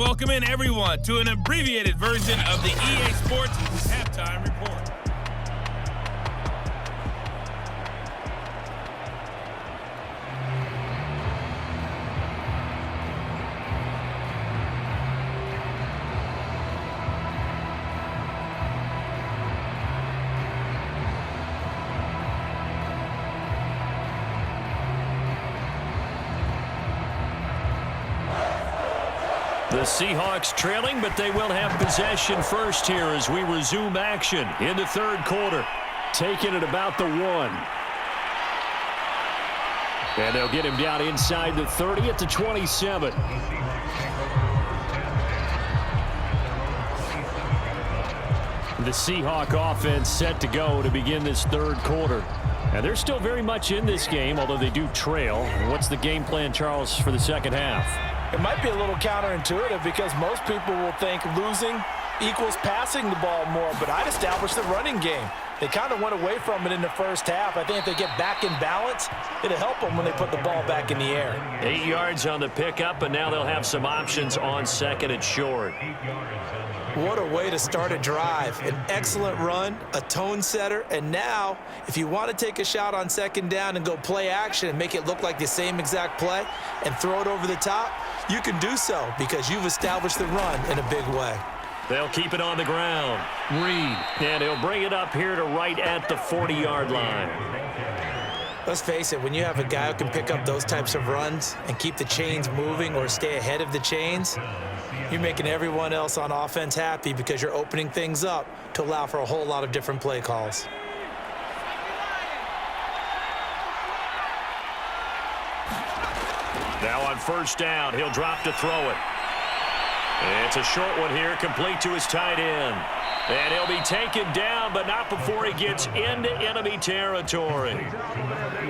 welcome in everyone to an abbreviated version of the EA Sports Halftime Report. The Seahawks trailing, but they will have possession first here as we resume action in the third quarter. Taking it about the 1. And they'll get him down inside the 30 at the 27. The Seahawk offense set to go to begin this third quarter. And they're still very much in this game, although they do trail. What's the game plan, Charles, for the second half? It might be a little counterintuitive because most people will think losing equals passing the ball more, but I'd establish the running game. They kind of went away from it in the first half. I think if they get back in balance, it'll help them when they put the ball back in the air. 8 yards on the pickup, and now they'll have some options on second and short. What a way to start a drive. An excellent run, a tone setter, and now if you want to take a shot on second down and go play action and make it look like the same exact play and throw it over the top, you can do so because you've established the run in a big way. They'll keep it on the ground. Reed, and he'll bring it up here to right at the 40-yard line. Let's face it, when you have a guy who can pick up those types of runs and keep the chains moving or stay ahead of the chains, you're making everyone else on offense happy because you're opening things up to allow for a whole lot of different play calls. Now on first down, he'll drop to throw it. It's a short one here, complete to his tight end. And he'll be taken down, but not before he gets into enemy territory.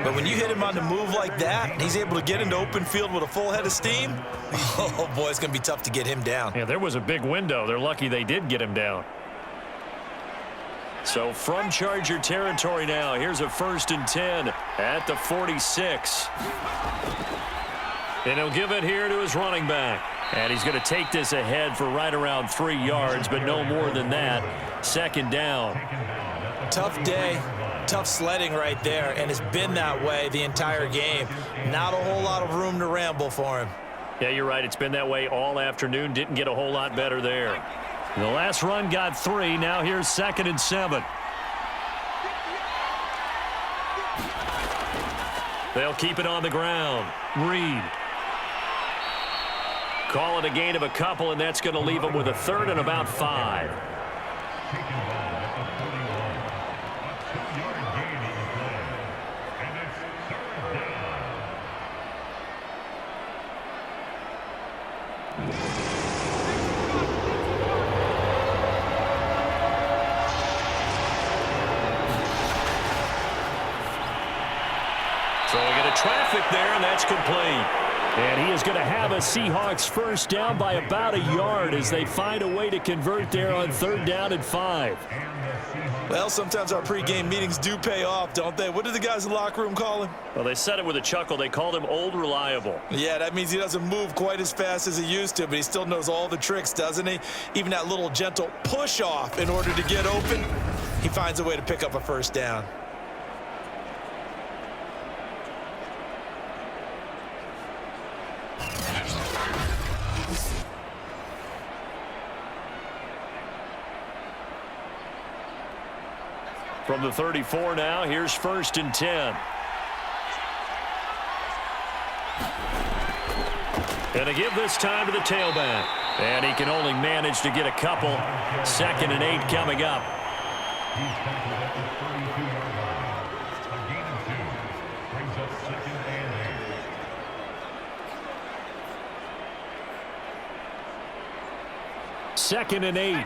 But when you hit him on the move like that, and he's able to get into open field with a full head of steam, oh boy, it's going to be tough to get him down. Yeah, there was a big window. They're lucky they did get him down. So from Charger territory now, here's a 1st and 10 at the 46. And he'll give it here to his running back. And he's going to take this ahead for right around 3 yards, but no more than that. Second down. Tough day, tough sledding right there, and it's been that way the entire game. Not a whole lot of room to ramble for him. Yeah, you're right. It's been that way all afternoon. Didn't get a whole lot better there. The last run got 3. Now here's 2nd and 7. They'll keep it on the ground. Reed. Call it a gain of a couple, and that's going to leave them with a 3rd and about 5. Throwing into traffic there, and that's complete. And he is going to have a Seahawks first down by about a yard as they find a way to convert there on 3rd down and 5. Well, sometimes our pregame meetings do pay off, don't they? What do the guys in the locker room call him? Well, they said it with a chuckle. They called him Old Reliable. Yeah, that means he doesn't move quite as fast as he used to, but he still knows all the tricks, doesn't he? Even that little gentle push-off in order to get open, he finds a way to pick up a first down. From the 34 now, here's 1st and 10. And to give this time to the tailback. And he can only manage to get a couple. 2nd and 8 coming up. Second and 8.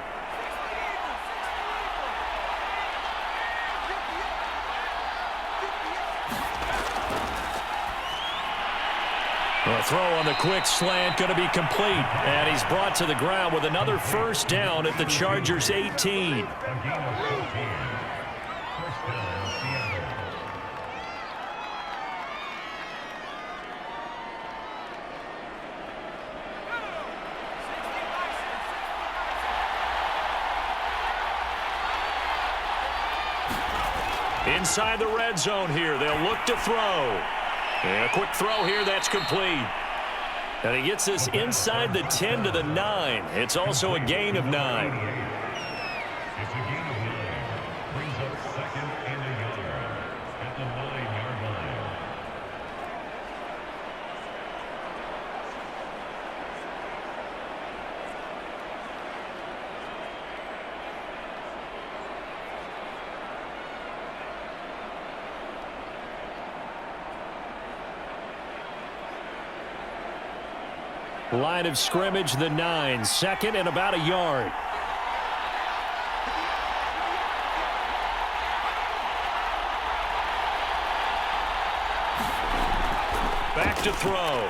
A throw on the quick slant going to be complete. And he's brought to the ground with another first down at the Chargers' 18. Inside the red zone here, they'll look to throw. And a quick throw here, that's complete. And he gets this inside the 10 to the 9. It's also a gain of 9. Line of scrimmage, the 9. Second and about a yard. Back to throw.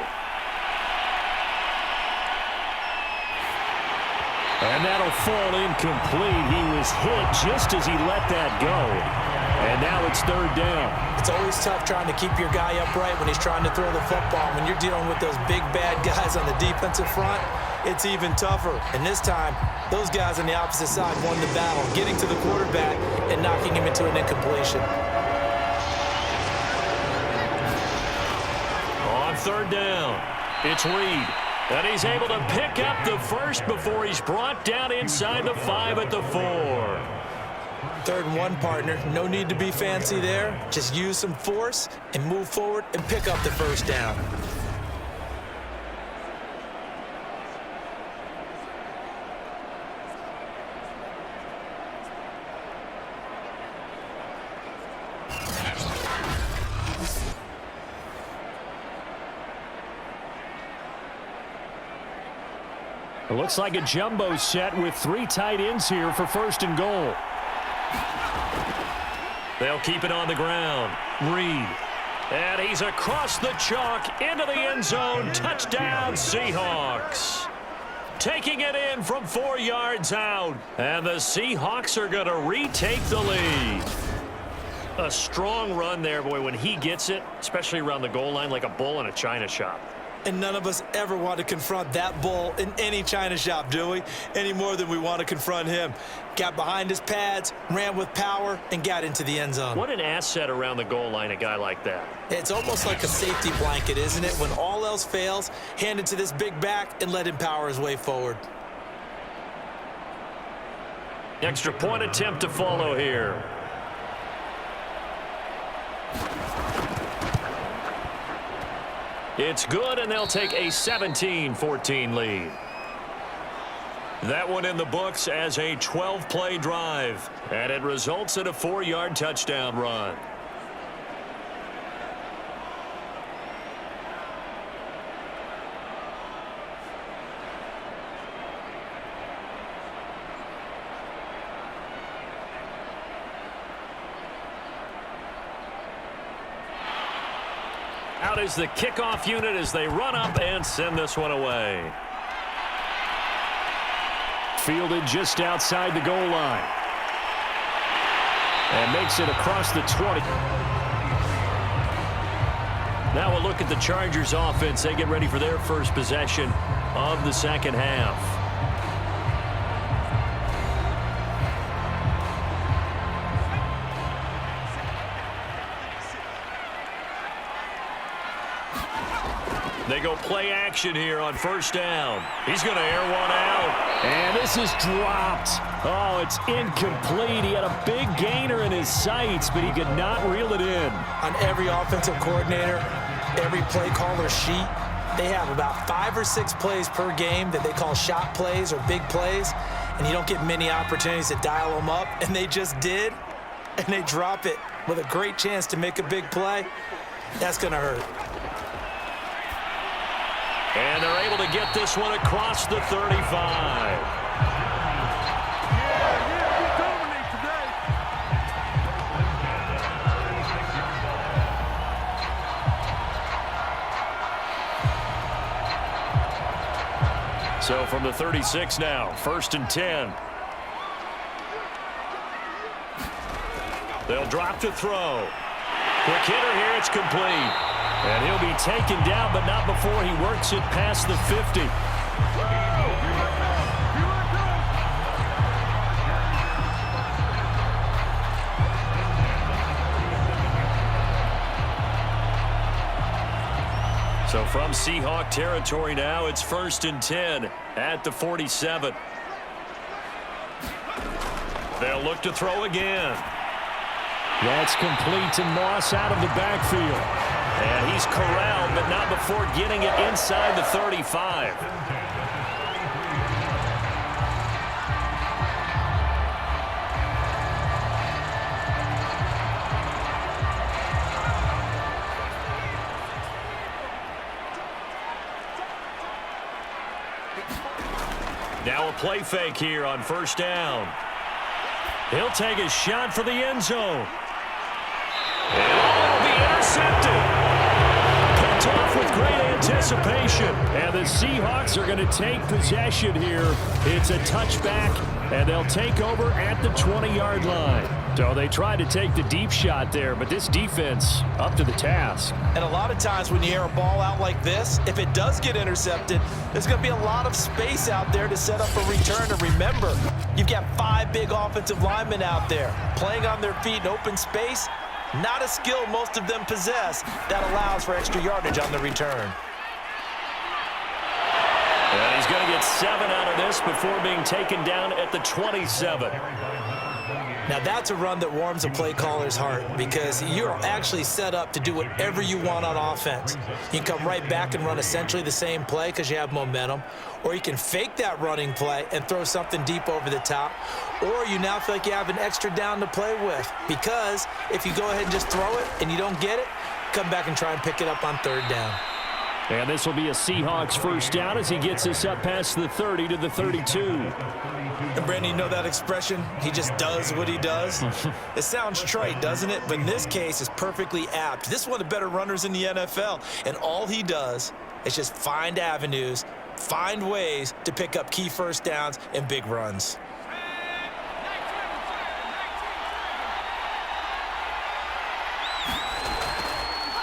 And that'll fall incomplete. He was hit just as he let that go. And now it's third down. It's always tough trying to keep your guy upright when he's trying to throw the football. When you're dealing with those big, bad guys on the defensive front, it's even tougher. And this time, those guys on the opposite side won the battle, getting to the quarterback and knocking him into an incompletion. On third down, it's Reed. And he's able to pick up the first before he's brought down inside the 5 at the 4. 3rd and 1, partner. No need to be fancy there. Just use some force and move forward and pick up the first down. It looks like a jumbo set with 3 tight ends here for 1st and goal. They'll keep it on the ground. Reed. And he's across the chalk into the end zone. Touchdown, Seahawks. Taking it in from 4 yards out. And the Seahawks are going to retake the lead. A strong run there, boy, when he gets it, especially around the goal line, like a bull in a china shop. And none of us ever want to confront that bull in any china shop, do we? Any more than we want to confront him. Got behind his pads, ran with power, and got into the end zone. What an asset around the goal line, a guy like that. It's almost like a safety blanket, isn't it? When all else fails, hand it to this big back and let him power his way forward. Extra point attempt to follow here. It's good, and they'll take a 17-14 lead. That one in the books as a 12-play drive, and it results in a 4-yard touchdown run. Out is the kickoff unit as they run up and send this one away. Fielded just outside the goal line. And makes it across the 20. Now a look at the Chargers offense. They get ready for their first possession of the second half. They go play action here on first down. He's going to air one out. And this is dropped. Oh, it's incomplete. He had a big gainer in his sights, but he could not reel it in. On every offensive coordinator, every play caller sheet, they have about 5 or 6 plays per game that they call shot plays or big plays, and you don't get many opportunities to dial them up, and they just did, and they drop it with a great chance to make a big play. That's going to hurt. And they're able to get this one across the 35. So from the 36 now, 1st and 10. They'll drop to throw. Quick hitter here, it's complete. And he'll be taken down, but not before he works it past the 50. So from Seahawk territory now, it's 1st and 10 at the 47. They'll look to throw again. That's complete to Moss out of the backfield. And he's corralled, but not before getting it inside the 35. Now a play fake here on 1st down. He'll take a shot for the end zone. And it'll be intercepted. Picked off with great anticipation. And the Seahawks are going to take possession here. It's a touchback, and they'll take over at the 20-yard line. So they tried to take the deep shot there, but this defense up to the task. And a lot of times when you air a ball out like this, if it does get intercepted, there's going to be a lot of space out there to set up a return. And remember, you've got 5 big offensive linemen out there playing on their feet in open space. Not a skill most of them possess that allows for extra yardage on the return. And he's going to get 7 out of this before being taken down at the 27. Now that's a run that warms a play caller's heart because you're actually set up to do whatever you want on offense. You can come right back and run essentially the same play because you have momentum, or you can fake that running play and throw something deep over the top, or you now feel like you have an extra down to play with because if you go ahead and just throw it and you don't get it, come back and try and pick it up on 3rd down. And this will be a Seahawks 1st down as he gets us up past the 30 to the 32. And Brandon, you know that expression, he just does what he does? It sounds trite, doesn't it? But in this case, it's perfectly apt. This is one of the better runners in the NFL, and all he does is just find avenues, find ways to pick up key 1st downs and big runs.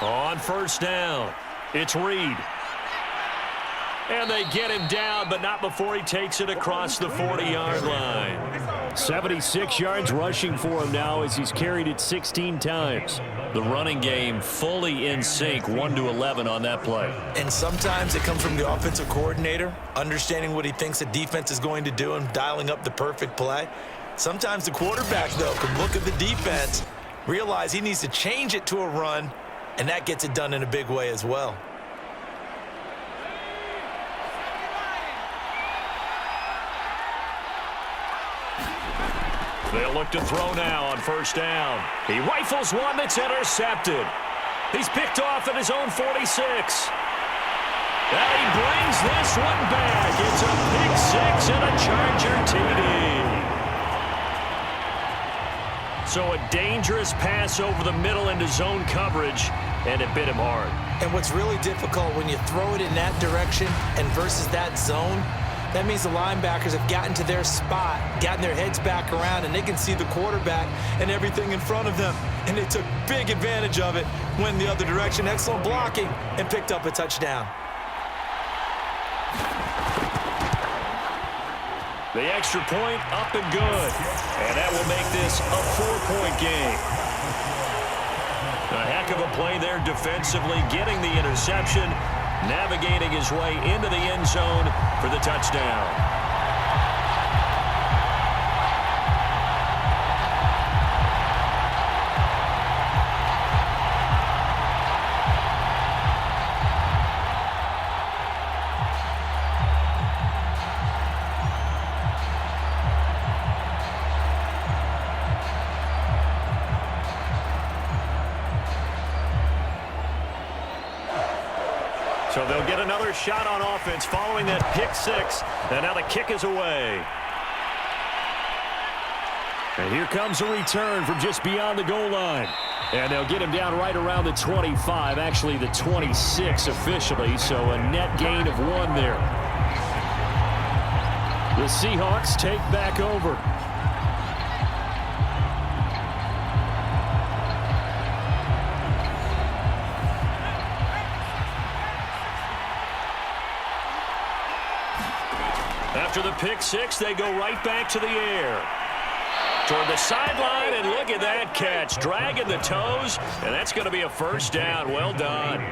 On 1st down, it's Reed. And they get him down, but not before he takes it across the 40-yard line. 76 yards rushing for him now as he's carried it 16 times. The running game fully in sync, 1-11 on that play. And sometimes it comes from the offensive coordinator, understanding what he thinks the defense is going to do and dialing up the perfect play. Sometimes the quarterback, though, can look at the defense, realize he needs to change it to a run, and that gets it done in a big way as well. They'll look to throw now on 1st down. He rifles one that's intercepted. He's picked off at his own 46. And he brings this one back. It's a pick 6 and a Charger TD. So a dangerous pass over the middle into zone coverage, and it bit him hard. And what's really difficult when you throw it in that direction and versus that zone, that means the linebackers have gotten to their spot, gotten their heads back around, and they can see the quarterback and everything in front of them. And they took big advantage of it, went the other direction, excellent blocking, and picked up a touchdown. The extra point up and good. And that will make this a 4-point game. A heck of a play there defensively, getting the interception, navigating his way into the end zone for the touchdown. So they'll get another shot on offense following that pick 6. And now the kick is away. And here comes a return from just beyond the goal line. And they'll get him down right around the 25, actually the 26 officially, so a net gain of 1 there. The Seahawks take back over. After the pick 6, they go right back to the air. Toward the sideline, and look at that catch. Dragging the toes, and that's going to be a 1st down. Well done.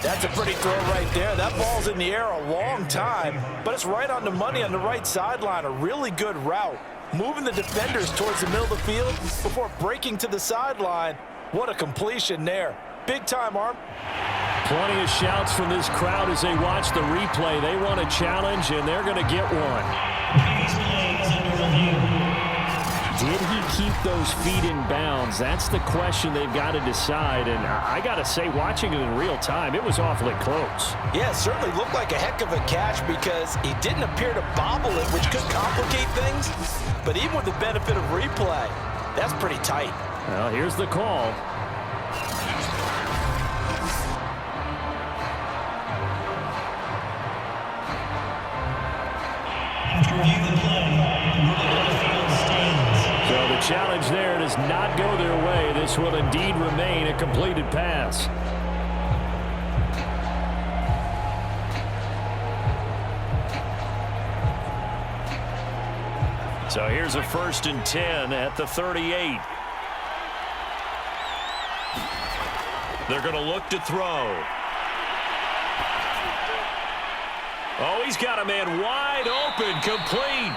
That's a pretty throw right there. That ball's in the air a long time, but it's right on the money on the right sideline. A really good route. Moving the defenders towards the middle of the field before breaking to the sideline. What a completion there. Big time, Arm. Plenty of shouts from this crowd as they watch the replay. They want a challenge, and they're going to get one. Did he keep those feet in bounds? That's the question they've got to decide. And I got to say, watching it in real time, it was awfully close. Yeah, it certainly looked like a heck of a catch because he didn't appear to bobble it, which could complicate things. But even with the benefit of replay, that's pretty tight. Well, here's the call. After review the play, so the challenge there does not go their way. This will indeed remain a completed pass. So here's a 1st and 10 at the 38. They're going to look to throw. Oh, he's got a man wide open, complete.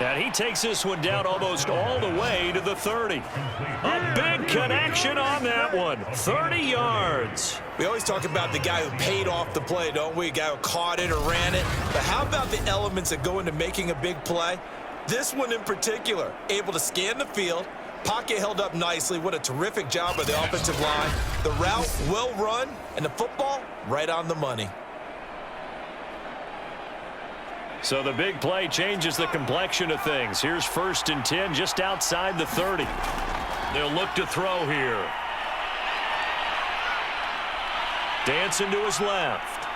And he takes this one down almost all the way to the 30. A big connection on that one. 30 yards. We always talk about the guy who paid off the play, don't we? A guy who caught it or ran it. But how about the elements that go into making a big play? This one in particular, able to scan the field, pocket held up nicely. What a terrific job by the offensive line. The route well run, and the football right on the money. So the big play changes the complexion of things. Here's 1st and 10 just outside the 30. They'll look to throw here. Dancing to his left.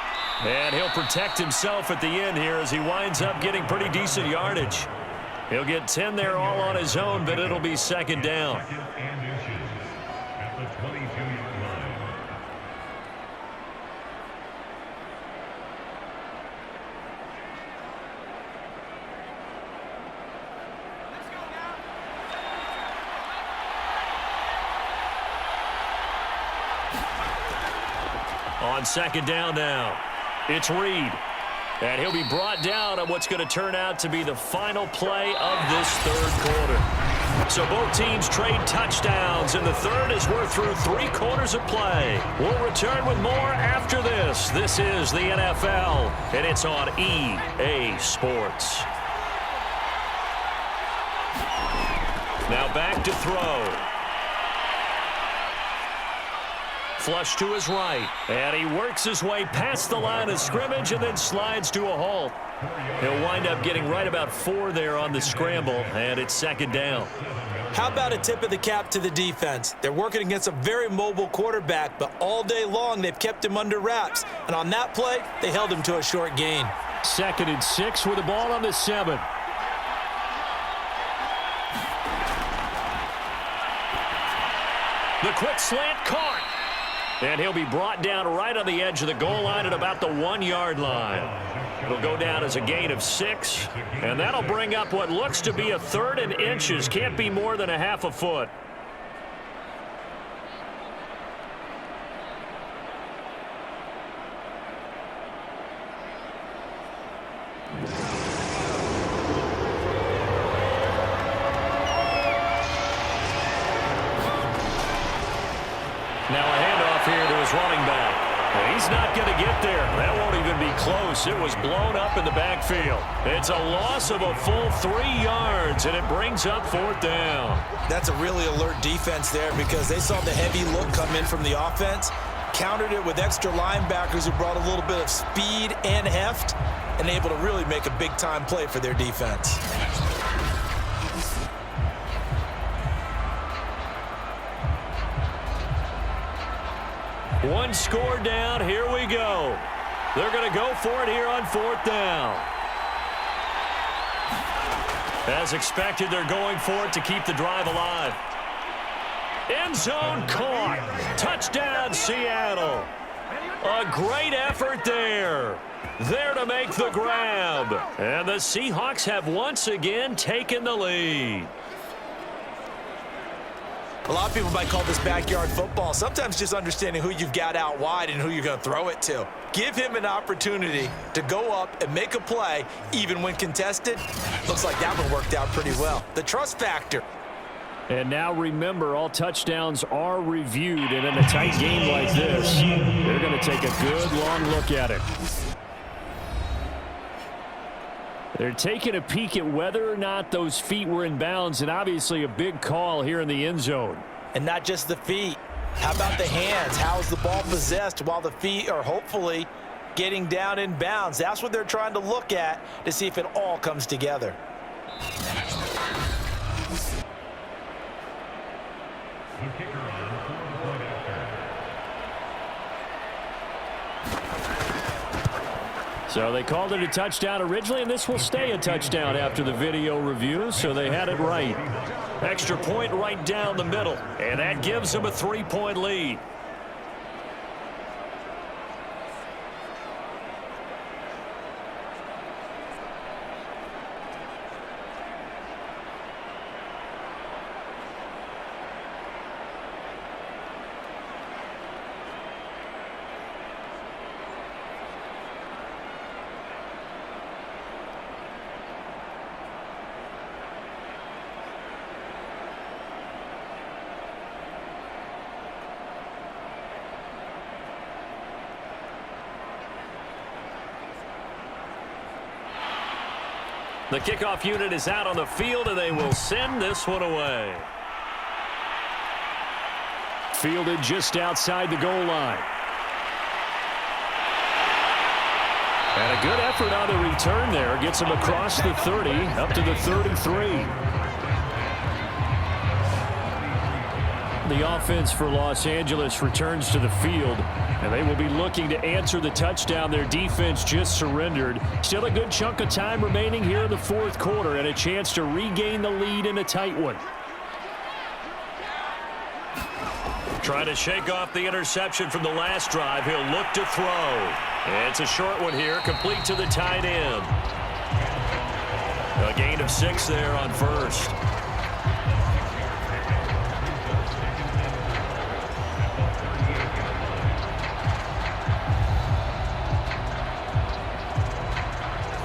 And he'll protect himself at the end here as he winds up getting pretty decent yardage. He'll get 10 there all on his own, but it'll be 2nd down. On 2nd down now, it's Reed. And he'll be brought down on what's going to turn out to be the final play of this 3rd quarter. So both teams trade touchdowns in the 3rd as we're through 3 quarters of play. We'll return with more after this. This is the NFL, and it's on EA Sports. Now back to throw. Flush to his right, and he works his way past the line of scrimmage and then slides to a halt. He'll wind up getting right about 4 there on the scramble, and it's 2nd down. How about a tip of the cap to the defense? They're working against a very mobile quarterback, but all day long they've kept him under wraps. And on that play, they held him to a short gain. 2nd and 6 with the ball on the 7. The quick slant caught. And he'll be brought down right on the edge of the goal line at about the 1-yard line. It'll go down as a gain of 6, and that'll bring up what looks to be a 3rd and inches. Can't be more than a half a foot. Now a handoff here to his running back. He's not going to get there. That won't even be close. It was blown up in the backfield. It's a loss of a full 3 yards, and it brings up 4th down. That's a really alert defense there because they saw the heavy look come in from the offense, countered it with extra linebackers who brought a little bit of speed and heft, and able to really make a big-time play for their defense. One score down. Here we go. They're going to go for it here on 4th down. As expected, they're going for it to keep the drive alive. End zone caught. Touchdown, Seattle. A great effort there. There to make the grab. And the Seahawks have once again taken the lead. A lot of people might call this backyard football. Sometimes just understanding who you've got out wide and who you're going to throw it to. Give him an opportunity to go up and make a play, even when contested. Looks like that one worked out pretty well. The trust factor. And now remember, all touchdowns are reviewed, and in a tight game like this, they're going to take a good long look at it. They're taking a peek at whether or not those feet were in bounds, and obviously a big call here in the end zone. And not just the feet. How about the hands? How is the ball possessed while the feet are hopefully getting down in bounds? That's what they're trying to look at to see if it all comes together. So they called it a touchdown originally, and this will stay a touchdown after the video review, so they had it right. Extra point right down the middle, and that gives them a 3-point lead. The kickoff unit is out on the field, and they will send this one away. Fielded just outside the goal line. And a good effort on the return there. Gets him across the 30, up to the 33. The offense for Los Angeles returns to the field, and they will be looking to answer the touchdown their defense just surrendered. Still a good chunk of time remaining here in the fourth quarter, and a chance to regain the lead in a tight one. Trying to shake off the interception from the last drive. He'll look to throw. It's a short one here, complete to the tight end. A gain of 6 there on first.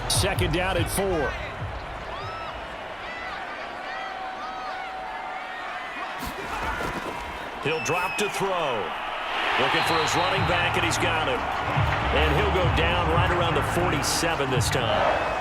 Second down at 4. He'll drop to throw. Looking for his running back, and he's got him. And he'll go down right around the 47 this time.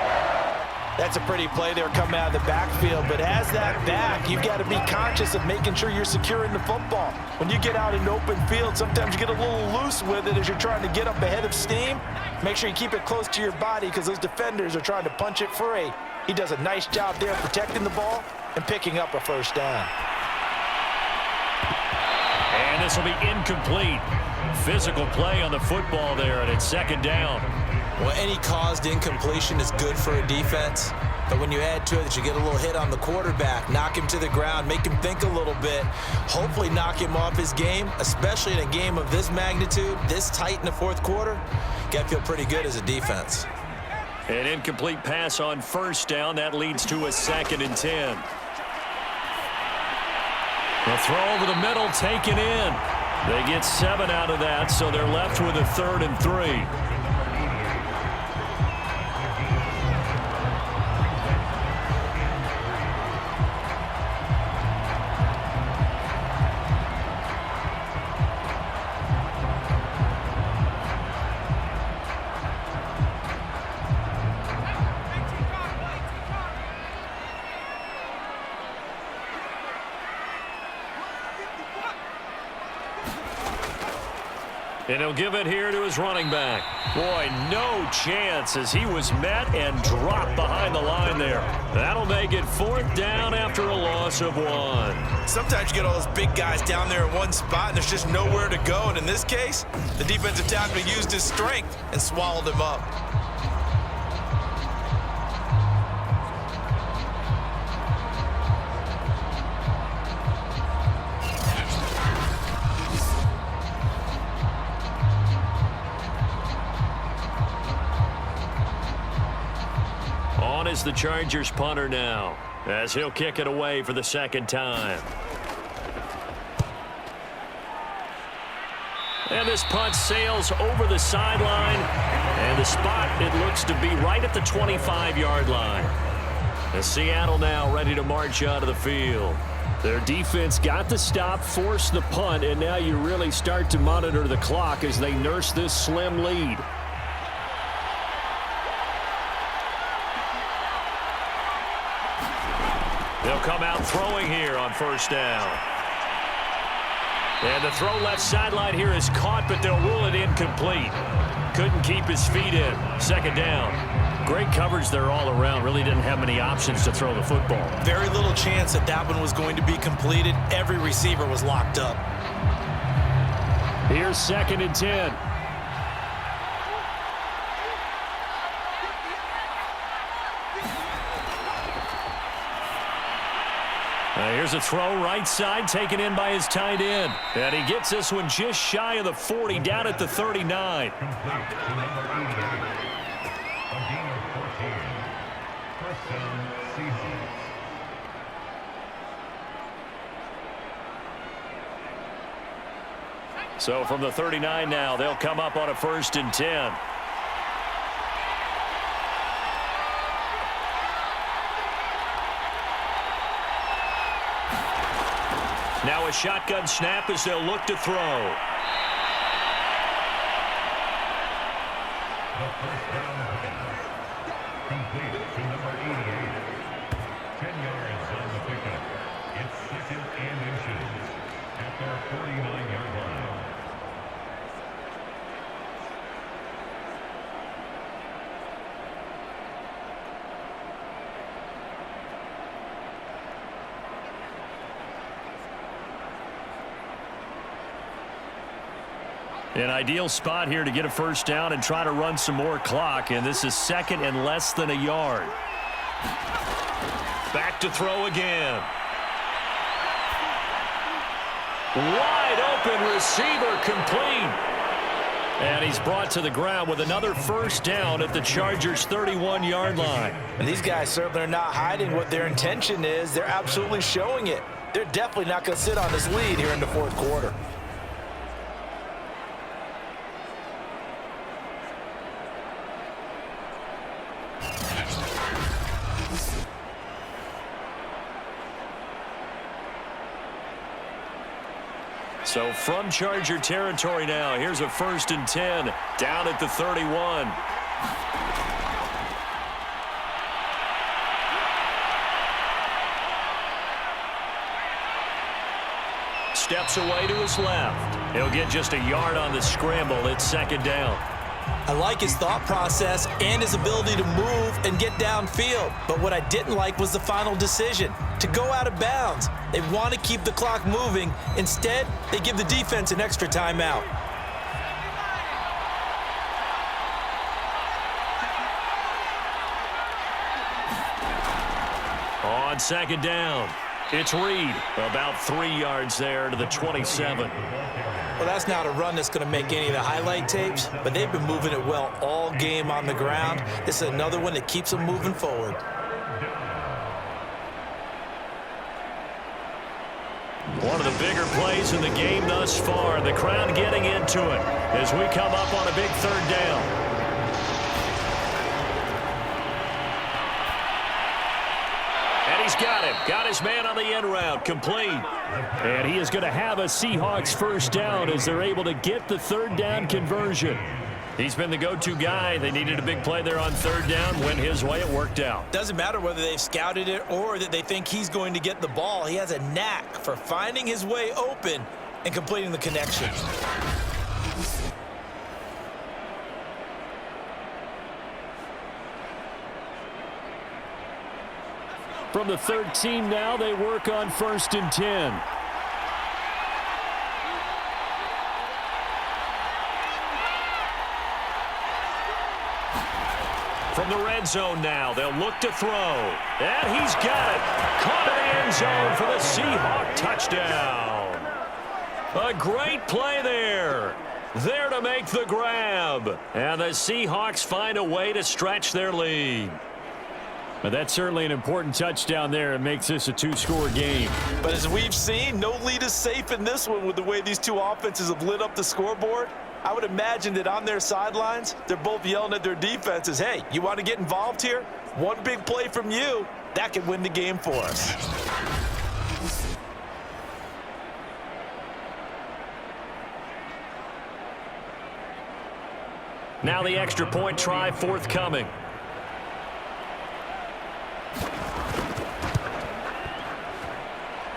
That's a pretty play there coming out of the backfield, but as that back, you've got to be conscious of making sure you're securing the football. When you get out in open field, sometimes you get a little loose with it as you're trying to get up ahead of steam. Make sure you keep it close to your body because those defenders are trying to punch it free. He does a nice job there protecting the ball and picking up a first down. And this will be incomplete. Physical play on the football there, and it's second down. Well, any caused incompletion is good for a defense, but when you add to it that you get a little hit on the quarterback, knock him to the ground, make him think a little bit, hopefully knock him off his game, especially in a game of this magnitude, this tight in the fourth quarter, got to feel pretty good as a defense. An incomplete pass on first down. That leads to a 2nd and 10. The throw over the middle, taken in. They get 7 out of that, so they're left with a 3rd and 3. And he'll give it here to his running back. Boy, no chance as he was met and dropped behind the line there. That'll make it 4th down after a loss of 1. Sometimes you get all those big guys down there in one spot and there's just nowhere to go. And in this case, the defensive tackle used his strength and swallowed him up. Is the Chargers punter now as he'll kick it away for the 2nd time. And this punt sails over the sideline. And the spot, it looks to be right at the 25-yard line. And Seattle now ready to march out of the field. Their defense got the stop, forced the punt, and now you really start to monitor the clock as they nurse this slim lead. They'll come out throwing here on first down. And the throw left sideline here is caught, but they'll rule it incomplete. Couldn't keep his feet in. Second down. Great coverage there all around. Really didn't have many options to throw the football. Very little chance that that one was going to be completed. Every receiver was locked up. Here's 2nd and 10. Here's a throw right side taken in by his tight end. And he gets this one just shy of the 40 down at the 39. So from the 39 now, they'll come up on a 1st and 10. Now a shotgun snap as they'll look to throw. The first down complete to number 88. 10 yards on the pickup. It's 2nd and inches at their 49-yard line. An ideal spot here to get a first down and try to run some more clock, and this is 2nd and less than a yard. Back to throw again. Wide open receiver complete. And he's brought to the ground with another first down at the Chargers' 31-yard line. And these guys certainly are not hiding what their intention is. They're absolutely showing it. They're definitely not going to sit on this lead here in the 4th quarter. So from Charger territory now, here's a 1st and 10 down at the 31. Steps away to his left. He'll get just a yard on the scramble. It's 2nd down. I like his thought process and his ability to move and get downfield. But what I didn't like was the final decision, to go out of bounds. They want to keep the clock moving. Instead, they give the defense an extra timeout. On 2nd down, it's Reed. About 3 yards there to the 27. Well, that's not a run that's going to make any of the highlight tapes, but they've been moving it well all game on the ground. This is another one that keeps them moving forward. One of the bigger plays in the game thus far. The crowd getting into it as we come up on a big 3rd down. And he's got him. Got his man on the end route. Complete. And he is going to have a Seahawks first down as they're able to get the 3rd down conversion. He's been the go-to guy. They needed a big play there on 3rd down. Went his way. It worked out. Doesn't matter whether they've scouted it or that they think he's going to get the ball. He has a knack for finding his way open and completing the connection. From the 13 now, they work on 1st and 10. From the red zone now, they'll look to throw. And he's got it. Caught in the end zone for the Seahawk touchdown. A great play there. There to make the grab. And the Seahawks find a way to stretch their lead. But that's certainly an important touchdown there. It makes this a two-score game. But as we've seen, no lead is safe in this one with the way these two offenses have lit up the scoreboard. I would imagine that on their sidelines, they're both yelling at their defenses, hey, you want to get involved here? One big play from you, that could win the game for us. Now the extra point try forthcoming.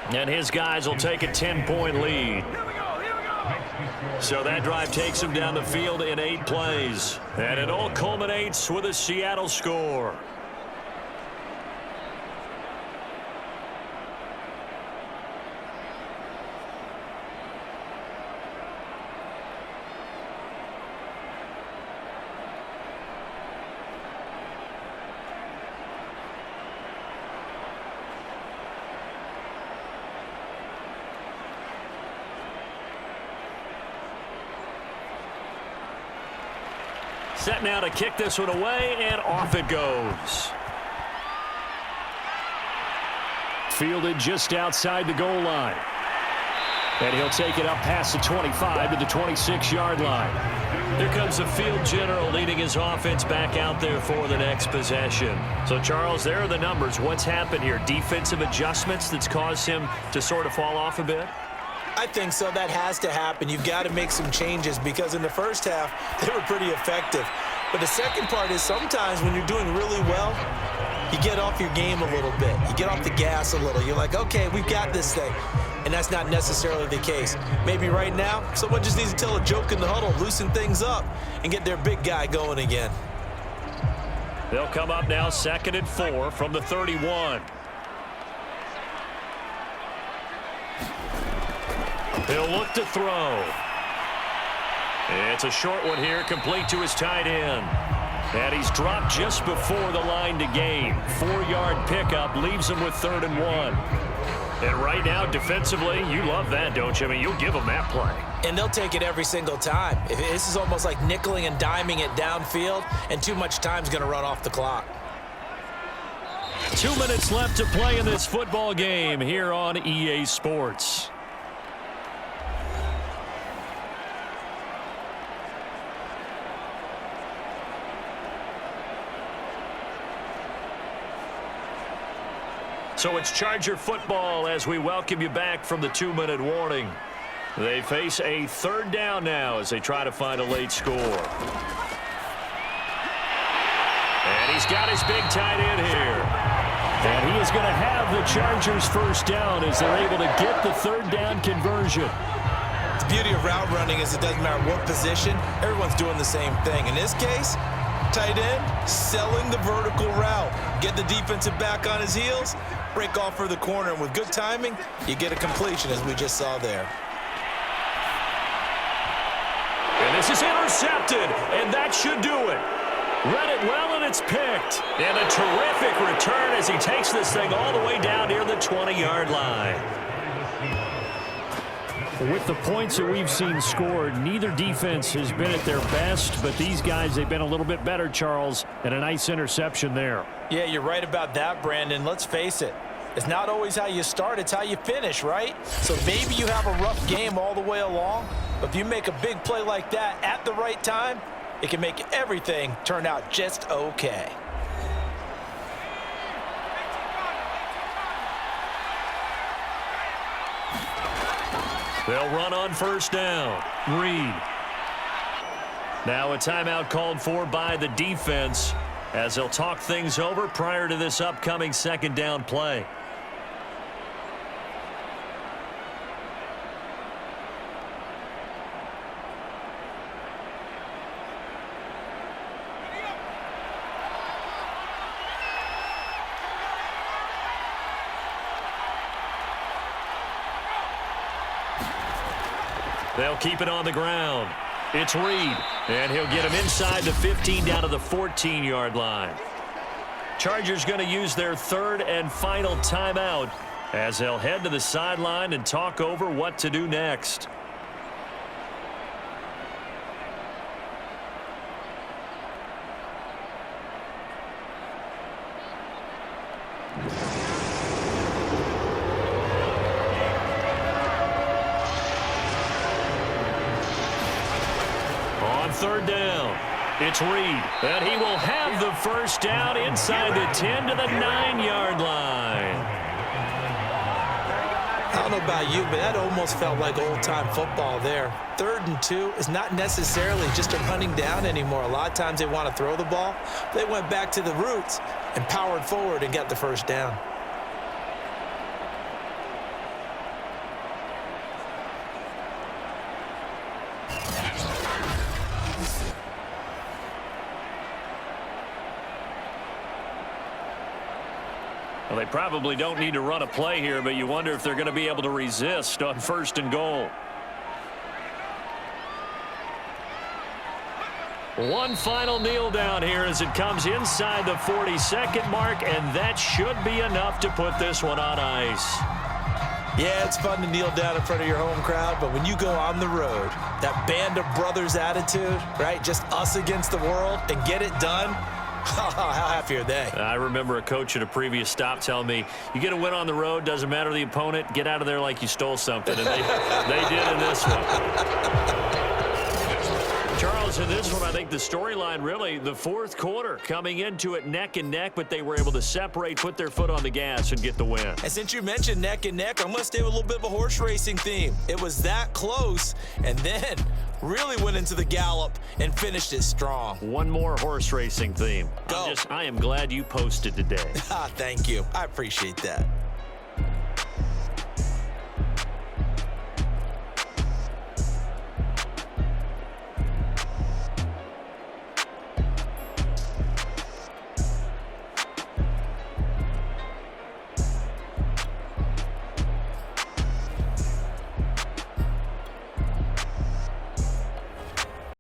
And his guys will take a 10-point lead. So that drive takes him down the field in 8 plays. And it all culminates with a Seattle score. Set now to kick this one away, and off it goes. Fielded just outside the goal line. And he'll take it up past the 25 to the 26-yard line. Here comes the field general leading his offense back out there for the next possession. So, Charles, there are the numbers. What's happened here? Defensive adjustments that's caused him to sort of fall off a bit? I think so. That has to happen. You've got to make some changes because in the first half, they were pretty effective. But the second part is sometimes when you're doing really well, you get off your game a little bit. You get off the gas a little. You're like, okay, we've got this thing. And that's not necessarily the case. Maybe right now, someone just needs to tell a joke in the huddle, loosen things up, and get their big guy going again. They'll come up now 2nd and 4 from the 31. He'll look to throw. It's a short one here, complete to his tight end. And he's dropped just before the line to gain. 4-yard pickup leaves him with 3rd and 1. And right now, defensively, you love that, don't you? I mean, you'll give them that play. And they'll take it every single time. This is almost like nickeling and diming it downfield, and too much time's going to run off the clock. 2 minutes left to play in this football game here on EA Sports. So it's Charger football as we welcome you back from the 2-minute warning. They face a 3rd down now as they try to find a late score. And he's got his big tight end here. And he is going to have the Chargers 1st down as they're able to get the 3rd down conversion. The beauty of route running is it doesn't matter what position, everyone's doing the same thing. In this case, tight end selling the vertical route. Get the defensive back on his heels, break off for the corner, and with good timing, you get a completion as we just saw there. And this is intercepted, and that should do it. Read it well, and it's picked. And a terrific return as he takes this thing all the way down near the 20-yard line. With the points that we've seen scored, neither defense has been at their best, but these guys, they've been a little bit better, Charles, and a nice interception there. Yeah, you're right about that, Brandon. Let's face it. It's not always how you start, it's how you finish, right? So maybe you have a rough game all the way along, but if you make a big play like that at the right time, it can make everything turn out just okay. They'll run on 1st down. Reed. Now a timeout called for by the defense as they'll talk things over prior to this upcoming 2nd down play. They'll keep it on the ground. It's Reed, and he'll get him inside the 15 down to the 14-yard line. Chargers going to use their 3rd and final timeout as they'll head to the sideline and talk over what to do next. third down. It's Reed, and he will have the first down inside the 10 to the 9-yard line. I don't know about you, but that almost felt like old-time football there. 3rd and 2 is not necessarily just a running down anymore. A lot of times they want to throw the ball. They went back to the roots and powered forward and got the first down. Well, they probably don't need to run a play here, but you wonder if they're going to be able to resist on 1st and goal. One final kneel down here as it comes inside the 40-second mark, and that should be enough to put this one on ice. Yeah, it's fun to kneel down in front of your home crowd, but when you go on the road, that band of brothers attitude, right, just us against the world, and get it done, how happy are they? I remember a coach at a previous stop telling me, you get a win on the road, doesn't matter the opponent, get out of there like you stole something. And they did in this one. Charles, in this one, I think the storyline really, the 4th quarter, coming into it neck and neck, but they were able to separate, put their foot on the gas, and get the win. And since you mentioned neck and neck, I'm going to stay with a little bit of a horse racing theme. It was that close, and then really went into the gallop and finished it strong. One more horse racing theme. Go. I am glad you posted today. Thank you. I appreciate that.